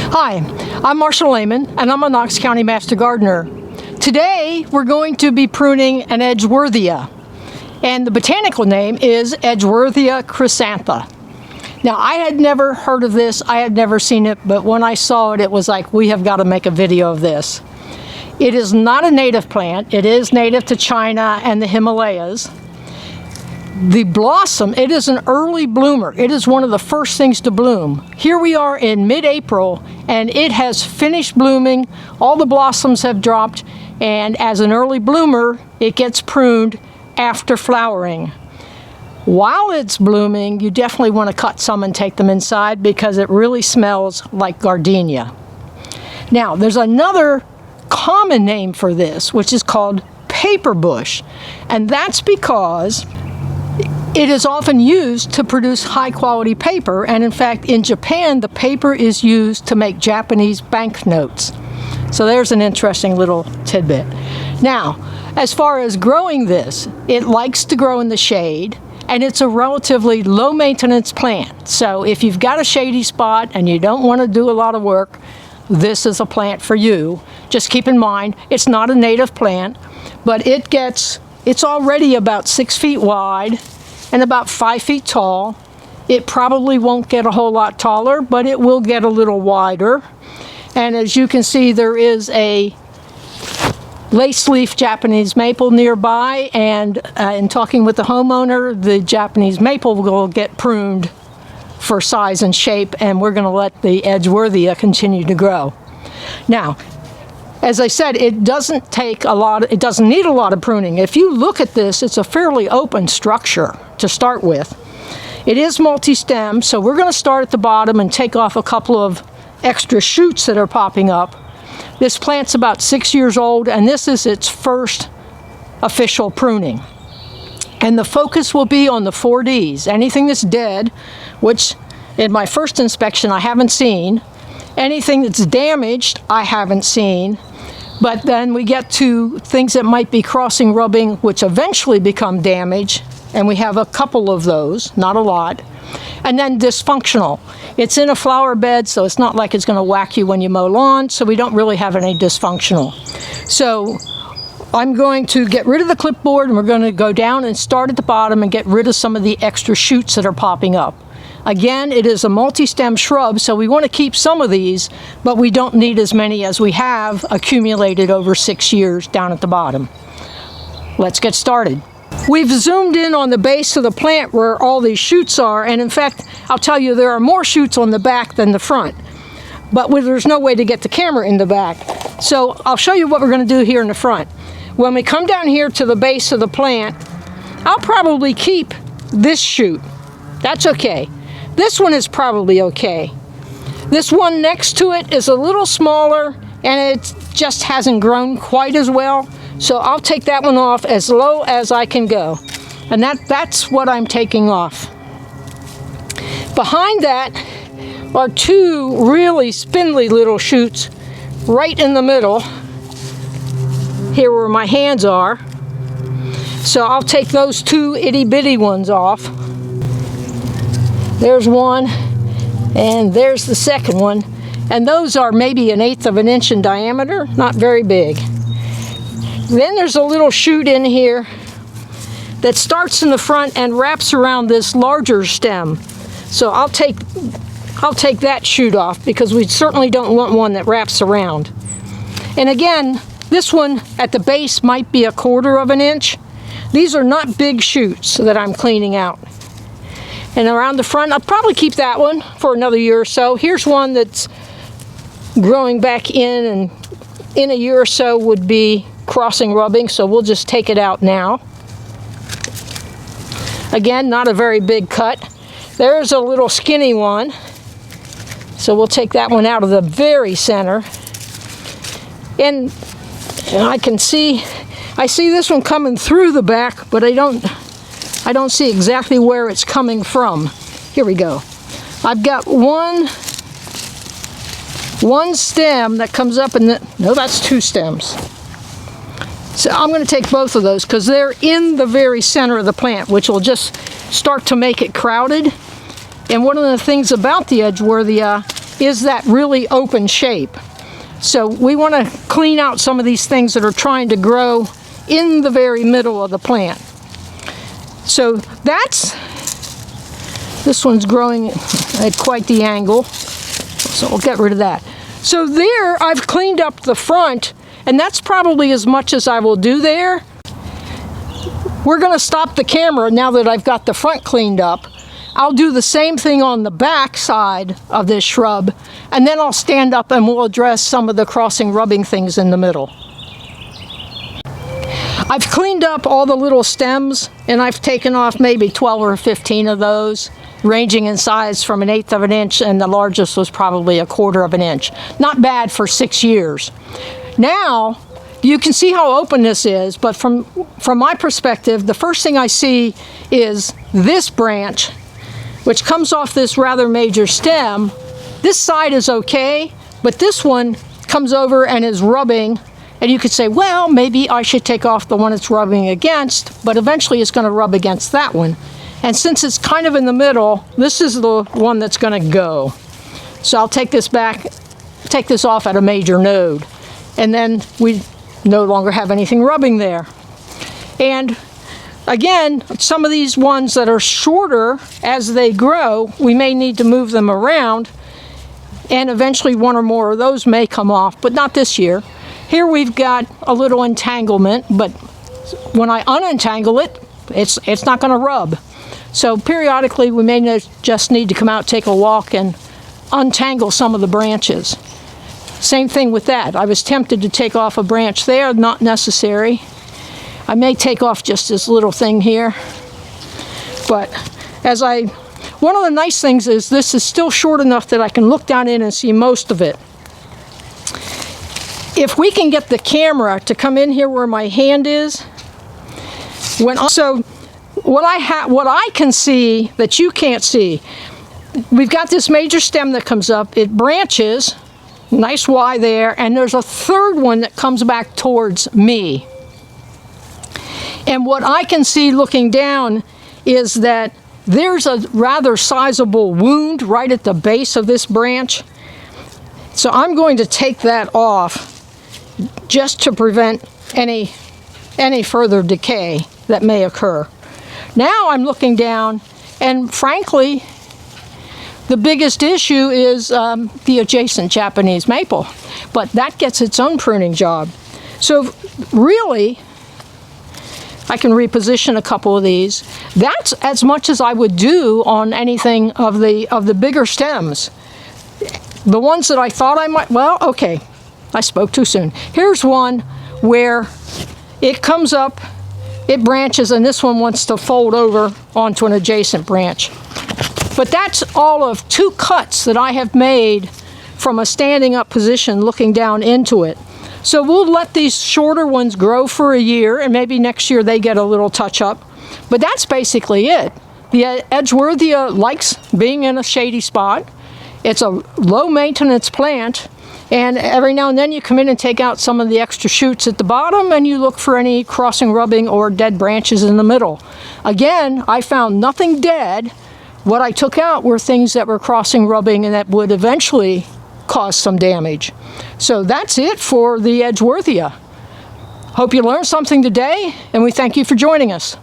Hi, I'm Marcia Lehman, and I'm a Knox County Master Gardener. Today, we're going to be pruning an Edgeworthia, and the botanical name is Edgeworthia chrysantha. Now, I had never heard of this, I had never seen it, but when I saw it, it was like, we have got to make a video of this. It is not a native plant. It is native to China and the Himalayas. The blossom, it is an early bloomer. It is one of the first things to bloom. Here we are in mid-April, and it has finished blooming. All the blossoms have dropped, and as an early bloomer, it gets pruned after flowering. While it's blooming, you definitely want to cut some and take them inside because it really smells like gardenia. Now, there's another common name for this, which is called paper bush, and that's because it is often used to produce high-quality paper, and in fact, in Japan, the paper is used to make Japanese banknotes. So there's an interesting little tidbit. Now, as far as growing this, it likes to grow in the shade, and it's a relatively low-maintenance plant. So if you've got a shady spot and you don't want to do a lot of work, this is a plant for you. Just keep in mind, it's not a native plant, but it's already about 6 feet wide and about 5 feet tall. It probably won't get a whole lot taller, but it will get a little wider. And as you can see, there is a lace leaf Japanese maple nearby, and in talking with the homeowner, the Japanese maple will get pruned for size and shape, and we're going to let the Edgeworthia continue to grow. Now, as I said, it doesn't need a lot of pruning. If you look at this, it's a fairly open structure to start with. It is multi-stem, so we're going to start at the bottom and take off a couple of extra shoots that are popping up. This plant's about 6 years old, and this is its first official pruning. And the focus will be on the 4Ds. Anything that's dead, which in my first inspection I haven't seen. Anything that's damaged, I haven't seen. But then we get to things that might be crossing rubbing, which eventually become damaged, and we have a couple of those, not a lot. And then dysfunctional. It's in a flower bed, so it's not like it's going to whack you when you mow lawn, so we don't really have any dysfunctional. So I'm going to get rid of the clipboard, and we're going to go down and start at the bottom and get rid of some of the extra shoots that are popping up. Again, it is a multi-stem shrub, so we want to keep some of these, but we don't need as many as we have accumulated over 6 years down at the bottom. Let's get started. We've zoomed in on the base of the plant where all these shoots are, and in fact, I'll tell you there are more shoots on the back than the front, but there's no way to get the camera in the back. So I'll show you what we're going to do here in the front. When we come down here to the base of the plant, I'll probably keep this shoot. That's okay. This one is probably okay. This one next to it is a little smaller, and it just hasn't grown quite as well. So I'll take that one off as low as I can go. And that's what I'm taking off. Behind that are two really spindly little shoots right in the middle, here where my hands are. So I'll take those two itty-bitty ones off. There's one, and there's the second one. And those are maybe 1/8 of an inch in diameter, not very big. Then there's a little shoot in here that starts in the front and wraps around this larger stem. So I'll take that shoot off because we certainly don't want one that wraps around. And again, this one at the base might be 1/4 of an inch. These are not big shoots that I'm cleaning out. And around the front, I'll probably keep that one for another year or so. Here's one that's growing back in, and in a year or so would be crossing rubbing, so we'll just take it out now. Again, not a very big cut. There's a little skinny one, so we'll take that one out of the very center. And I see this one coming through the back, but I don't see exactly where it's coming from. Here we go. I've got one stem that comes up, and no, that's 2 stems. So I'm going to take both of those because they're in the very center of the plant, which will just start to make it crowded. And one of the things about the Edgeworthia is that really open shape. So we want to clean out some of these things that are trying to grow in the very middle of the plant. So this one's growing at quite the angle, so we'll get rid of that. So there, I've cleaned up the front, and that's probably as much as I will do there. We're going to stop the camera now that I've got the front cleaned up. I'll do the same thing on the back side of this shrub, and then I'll stand up and we'll address some of the crossing rubbing things in the middle. I've cleaned up all the little stems, and I've taken off maybe 12 or 15 of those, ranging in size from 1/8 of an inch, and the largest was probably 1/4 of an inch. Not bad for 6 years. Now, you can see how open this is, but from my perspective, the first thing I see is this branch, which comes off this rather major stem. This side is okay, but this one comes over and is rubbing, and you could say, well, maybe I should take off the one it's rubbing against, but eventually it's going to rub against that one. And since it's kind of in the middle, this is the one that's going to go. So I'll take this off at a major node, and then we no longer have anything rubbing there. And again, some of these ones that are shorter, as they grow, we may need to move them around, and eventually one or more of those may come off, but not this year. Here we've got a little entanglement, but when I unentangle it, it's not going to rub. So periodically we may just need to come out, take a walk, and untangle some of the branches. Same thing with that. I was tempted to take off a branch there, not necessary. I may take off just this little thing here. But one of the nice things is this is still short enough that I can look down in and see most of it. If we can get the camera to come in here where my hand is, what I can see that you can't see, we've got this major stem that comes up, it branches, nice Y there, and there's a third one that comes back towards me. And what I can see looking down is that there's a rather sizable wound right at the base of this branch. So I'm going to take that off just to prevent any further decay that may occur. Now I'm looking down, and frankly, the biggest issue is the adjacent Japanese maple, but that gets its own pruning job. So really, I can reposition a couple of these. That's as much as I would do on anything of the bigger stems. The ones that I thought I might, well, okay, I spoke too soon. Here's one where it comes up, it branches, and this one wants to fold over onto an adjacent branch. But that's all of 2 cuts that I have made from a standing up position looking down into it. So we'll let these shorter ones grow for a year, and maybe next year they get a little touch up. But that's basically it. The Edgeworthia likes being in a shady spot. It's a low maintenance plant, and every now and then you come in and take out some of the extra shoots at the bottom, and you look for any crossing rubbing or dead branches in the middle. Again, I found nothing dead. What I took out were things that were crossing rubbing and that would eventually cause some damage. So that's it for the Edgeworthia. Hope you learned something today, and we thank you for joining us.